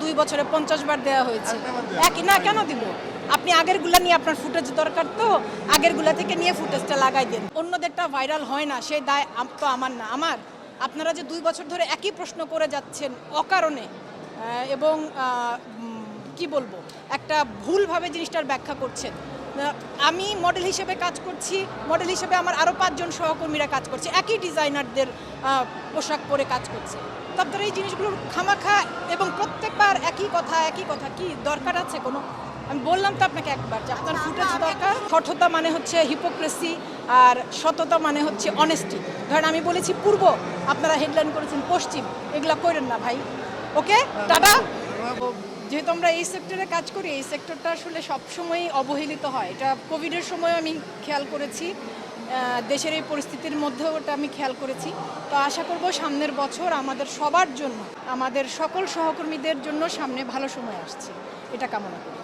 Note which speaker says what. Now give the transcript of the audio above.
Speaker 1: 2 বছরে 50 বার দেওয়া হয়েছে। একই না কেন দিব? আপনি আগেরগুলা নিয়ে আপনার ফুটেজ দরকার তো আগেরগুলা থেকে নিয়ে ফুটেজটা লাগাই দেন। অন্যদেরটা ভাইরাল হয় না সেই দায় তো আমার না। আমার আপনারা যে 2 বছর ধরে একই প্রশ্ন করে যাচ্ছেন অকারণে এবং কি বলবো একটা ভুলভাবে জিনিসটার ব্যাখ্যা করছেন। আমি মডেল হিসেবে কাজ করছি, মডেল হিসেবে আমার আরও 5 জন সহকর্মীরা কাজ করছে, একই ডিজাইনারদের পোশাক পরে কাজ করছে। তো আপনারা এই জিনিসগুলো খামাখা এবং প্রত্যেকবার একই কথা কি দরকার আছে কোনো? আমি বললাম তো আপনাকে একবার যে আপনার ফুটেজ দরকার। সঠতা মানে হচ্ছে হিপোক্রেসি, আর সততা মানে হচ্ছে অনেস্টি। ধরেন আমি বলেছি পূর্ব, আপনারা হেডলাইন করেছেন পশ্চিম, এগুলা করেন না ভাই। ওকে, টাটা। যেহেতু আমরা এই সেক্টরে কাজ করি, এই সেক্টরটা আসলে সবসময়ই অবহেলিত হয়। এটা কোভিডের সময় আমি খেয়াল করেছি, দেশের এই পরিস্থিতির মধ্যেও ওটা আমি খেয়াল করেছি। তো আশা করব সামনের বছর আমাদের সবার জন্য, আমাদের সকল সহকর্মীদের জন্য সামনে ভালো সময় আসছে, এটা কামনা করি।